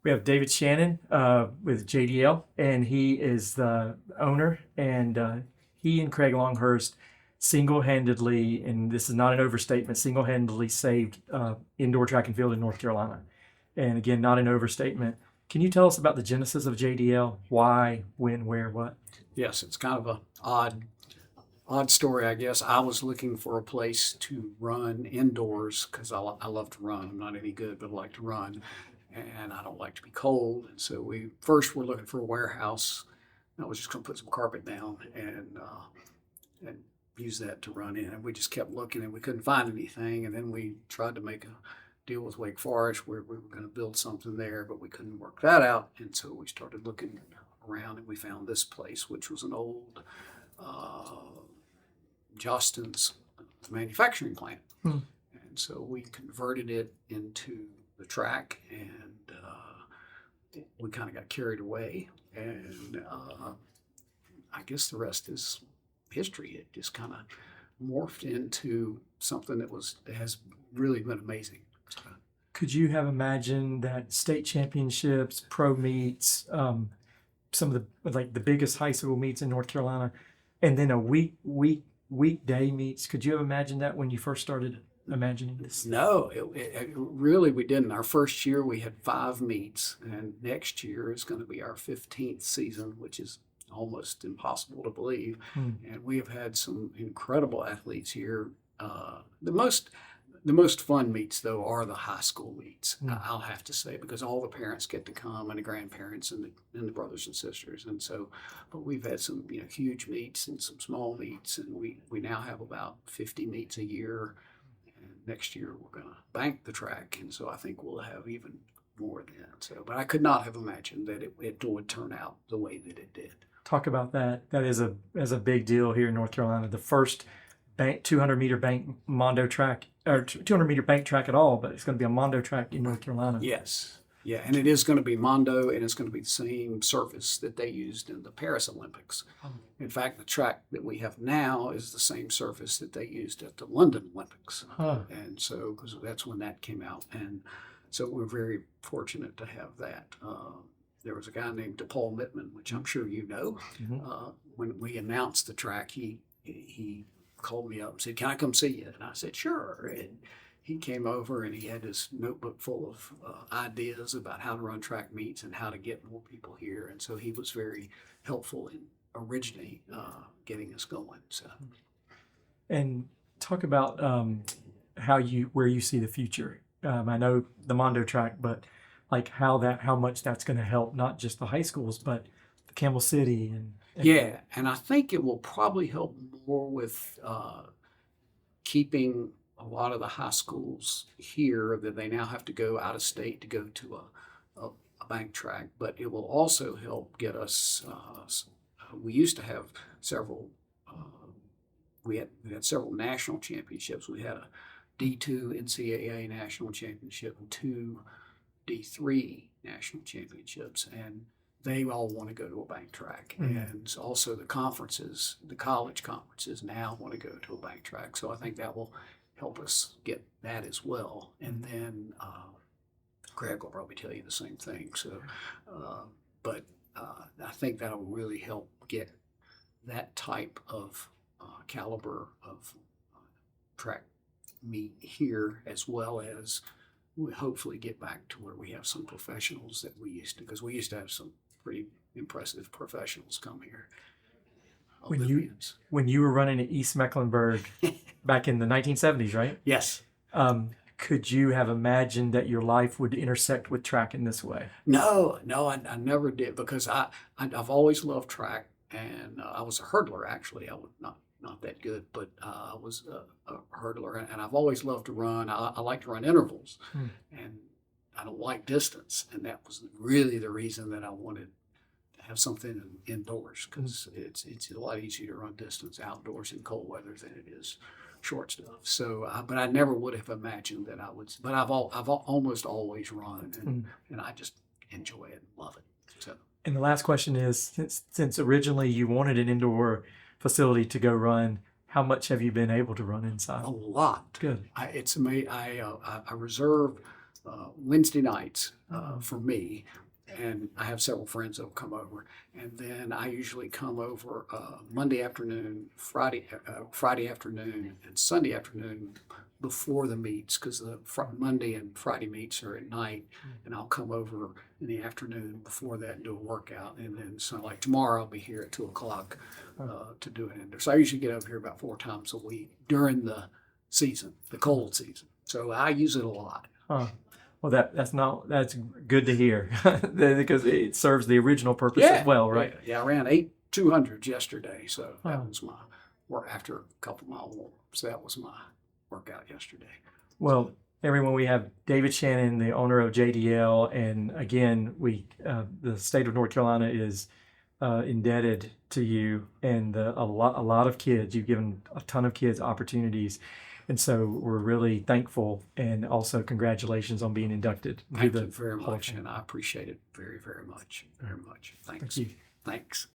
We have David Shannon with JDL, and he is the owner. And he and Craig Longhurst single-handedly, and this is not an overstatement, single-handedly saved indoor track and field in North Carolina. And again, not an overstatement. Can you tell us about the genesis of JDL? Why, when, where, what? Yes, it's kind of a odd story, I guess. I was looking for a place to run indoors because I love to run. I'm not any good, but I like to run, and I don't like to be cold. And so we first were looking for a warehouse. I was just going to put some carpet down and use that to run in. And we just kept looking, and we couldn't find anything. And then we tried to make a deal with Wake Forest where we were going to build something there, but we couldn't work that out. And so we started looking around, and we found this place, which was an old Justin's manufacturing plant. And so we converted it into the track, and we kind of got carried away. And I guess the rest is history. It just kind of morphed into something that has really been amazing. Could you have imagined that state championships, pro meets, some of the biggest high school meets in North Carolina, and then a weekday meets? Could you have imagined that when you first started imagining this? No, it really we didn't. Our first year we had 5 meets, and next year is going to be our 15th season, which is almost impossible to believe. And we have had some incredible athletes here. The most fun meets, though, are the high school meets. I'll have to say, because all the parents get to come, and the grandparents, and the brothers and sisters. And so, but we've had some huge meets and some small meets, and we now have about 50 meets a year. And next year we're going to bank the track, and so I think we'll have even more then. So, but I could not have imagined that it would turn out the way that it did. Talk about that. That is a big deal here in North Carolina. The first 200-meter bank Mondo track, or 200-meter bank track at all, but it's going to be a Mondo track in North Carolina. Yes. Yeah, and it is going to be Mondo, and it's going to be the same surface that they used in the Paris Olympics. In fact, the track that we have now is the same surface that they used at the London Olympics. And so, because that's when that came out. And so we're very fortunate to have that. There was a guy named DePaul Mittman, which I'm sure you know. When we announced the track, he called me up and said, "Can I come see you?" And I said, "Sure." And he came over, and he had this notebook full of ideas about how to run track meets and how to get more people here. And so he was very helpful in originally getting us going. So, and talk about where you see the future. I know the Mondo track, but like how much that's going to help not just the high schools, but the Campbell City and yeah, and I think it will probably help more with keeping a lot of the high schools here that they now have to go out of state to go to a bank track, but it will also help get us. We used to have several. We had several national championships. We had a D2 NCAA national championship and 2 D3 national championships, and they all want to go to a bank track. And also the conferences, the college conferences now want to go to a bank track. So I think that will help us get that as well. And then Greg will probably tell you the same thing. So, but I think that'll really help get that type of caliber of track meet here, as well as we hopefully get back to where we have some professionals that we used to, because we used to have some pretty impressive professionals come here. When you were running at East Mecklenburg back in the 1970s, right? Yes. Could you have imagined that your life would intersect with track in this way? No, I never did, because I've always loved track, and I was a hurdler actually. I was not that good, but I was a hurdler, and I've always loved to run. I like to run intervals, and I don't like distance, and that was really the reason that I wanted to have something indoors, because it's a lot easier to run distance outdoors in cold weather than it is short stuff. So, but I never would have imagined that I would. But I've almost always run, and I just enjoy it and love it. So. And the last question is, since originally you wanted an indoor facility to go run, how much have you been able to run inside? A lot. Good. It's amazing. I reserve Wednesday nights for me. And I have several friends that will come over. And then I usually come over Monday afternoon, Friday afternoon, and Sunday afternoon before the meets, because the Monday and Friday meets are at night. And I'll come over in the afternoon before that and do a workout. And then, so like tomorrow, I'll be here at 2 o'clock to do an indoor. So I usually get over here about 4 times a week during the season, the cold season. So I use it a lot. Well, that's good to hear because it serves the original purpose as well, right? Yeah, I ran 8 200s yesterday, so that was my work after a couple mile walk. So that was my workout yesterday. Well, everyone, we have David Shannon, the owner of JDL, and again, the state of North Carolina is indebted to you and a lot of kids. You've given a ton of kids opportunities. And so we're really thankful, and also congratulations on being inducted. Thank you very much, and I appreciate it very, very much. Very much. Thanks. Thank you. Thanks.